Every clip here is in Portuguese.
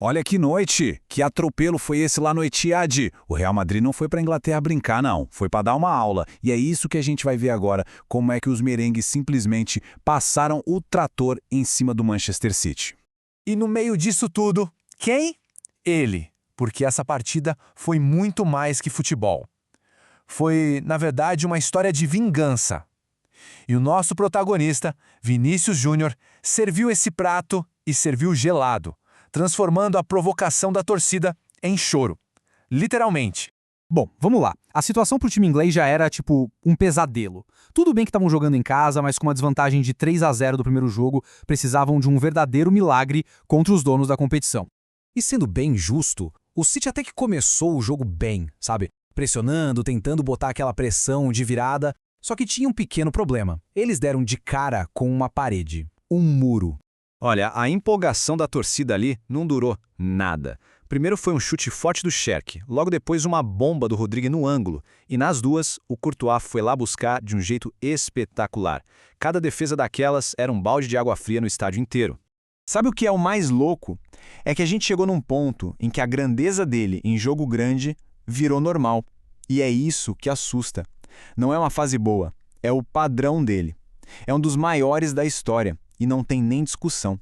Olha que noite! Que atropelo foi esse lá no Etihad? O Real Madrid não foi para Inglaterra brincar, não. Foi para dar uma aula. E é isso que a gente vai ver agora, como é que os merengues simplesmente passaram o trator em cima do Manchester City. E no meio disso tudo, quem? Ele. Porque essa partida foi muito mais que futebol. Foi, na verdade, uma história de vingança. E o nosso protagonista, Vinícius Júnior, serviu esse prato e serviu gelado, transformando a provocação da torcida em choro. Literalmente. Bom, vamos lá. A situação pro time inglês já era, tipo, um pesadelo. Tudo bem que estavam jogando em casa, mas com uma desvantagem de 3-0 do primeiro jogo, precisavam de um verdadeiro milagre contra os donos da competição. E sendo bem justo, o City até que começou o jogo bem, sabe? Pressionando, tentando botar aquela pressão de virada, só que tinha um pequeno problema. Eles deram de cara com uma parede, um muro. Olha, a empolgação da torcida ali não durou nada. Primeiro foi um chute forte do Sherk, logo depois uma bomba do Rodrigo no ângulo, e nas duas, o Courtois foi lá buscar de um jeito espetacular. Cada defesa daquelas era um balde de água fria no estádio inteiro. Sabe o que é o mais louco? É que a gente chegou num ponto em que a grandeza dele em jogo grande virou normal. E é isso que assusta. Não é uma fase boa, é o padrão dele. É um dos maiores da história. E não tem nem discussão.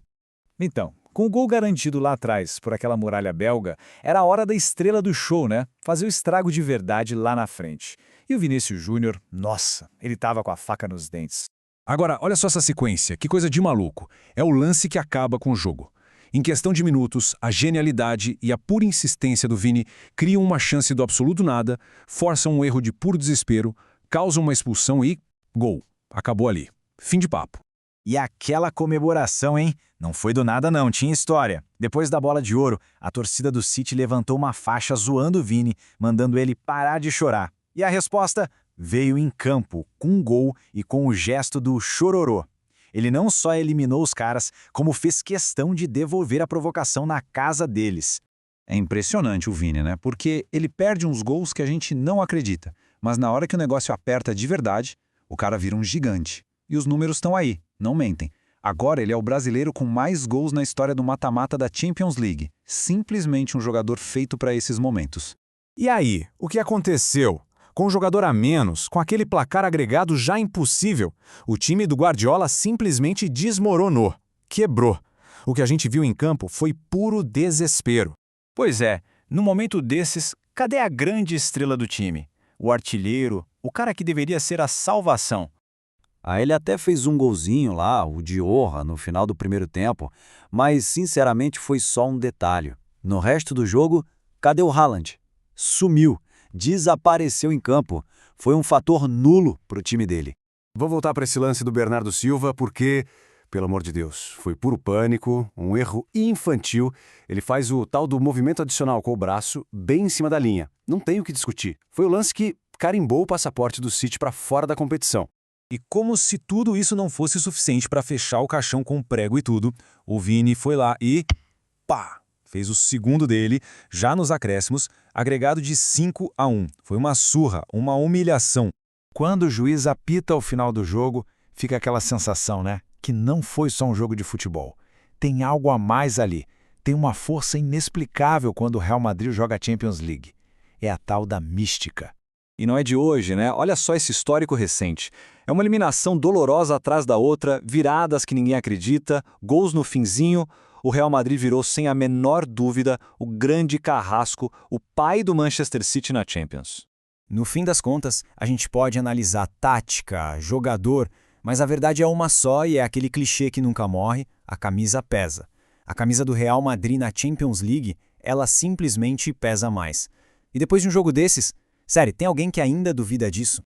Então, com o gol garantido lá atrás por aquela muralha belga, era a hora da estrela do show, né? Fazer o estrago de verdade lá na frente. E o Vinícius Júnior, nossa, ele tava com a faca nos dentes. Agora, olha só essa sequência, que coisa de maluco. É o lance que acaba com o jogo. Em questão de minutos, a genialidade e a pura insistência do Vini criam uma chance do absoluto nada, forçam um erro de puro desespero, causam uma expulsão e... gol. Acabou ali. Fim de papo. E aquela comemoração, hein? Não foi do nada não, tinha história. Depois da bola de ouro, a torcida do City levantou uma faixa zoando o Vini, mandando ele parar de chorar. E a resposta veio em campo, com um gol e com o gesto do chororô. Ele não só eliminou os caras, como fez questão de devolver a provocação na casa deles. É impressionante o Vini, né? Porque ele perde uns gols que a gente não acredita. Mas na hora que o negócio aperta de verdade, o cara vira um gigante. E os números estão aí, não mentem. Agora ele é o brasileiro com mais gols na história do mata-mata da Champions League. Simplesmente um jogador feito para esses momentos. E aí, o que aconteceu? Com um jogador a menos, com aquele placar agregado já impossível, o time do Guardiola simplesmente desmoronou, quebrou. O que a gente viu em campo foi puro desespero. Pois é, no momento desses, cadê a grande estrela do time? O artilheiro, o cara que deveria ser a salvação. Ele até fez um golzinho lá, o de honra, no final do primeiro tempo, mas sinceramente foi só um detalhe. No resto do jogo, cadê o Haaland? Sumiu, desapareceu em campo. Foi um fator nulo para o time dele. Vou voltar para esse lance do Bernardo Silva porque, pelo amor de Deus, foi puro pânico, um erro infantil. Ele faz o tal do movimento adicional com o braço bem em cima da linha. Não tem o que discutir. Foi o lance que carimbou o passaporte do City para fora da competição. E como se tudo isso não fosse suficiente para fechar o caixão com prego e tudo, o Vini foi lá e... pá! Fez o segundo dele, já nos acréscimos, agregado de 5-1. Foi uma surra, uma humilhação. Quando o juiz apita ao final do jogo, fica aquela sensação, né? Que não foi só um jogo de futebol. Tem algo a mais ali. Tem uma força inexplicável quando o Real Madrid joga a Champions League. É a tal da mística. E não é de hoje, né? Olha só esse histórico recente. É uma eliminação dolorosa atrás da outra, viradas que ninguém acredita, gols no finzinho. O Real Madrid virou, sem a menor dúvida, o grande carrasco, o pai do Manchester City na Champions. No fim das contas, a gente pode analisar tática, jogador, mas a verdade é uma só e é aquele clichê que nunca morre: a camisa pesa. A camisa do Real Madrid na Champions League, ela simplesmente pesa mais. E depois de um jogo desses, sério, tem alguém que ainda duvida disso?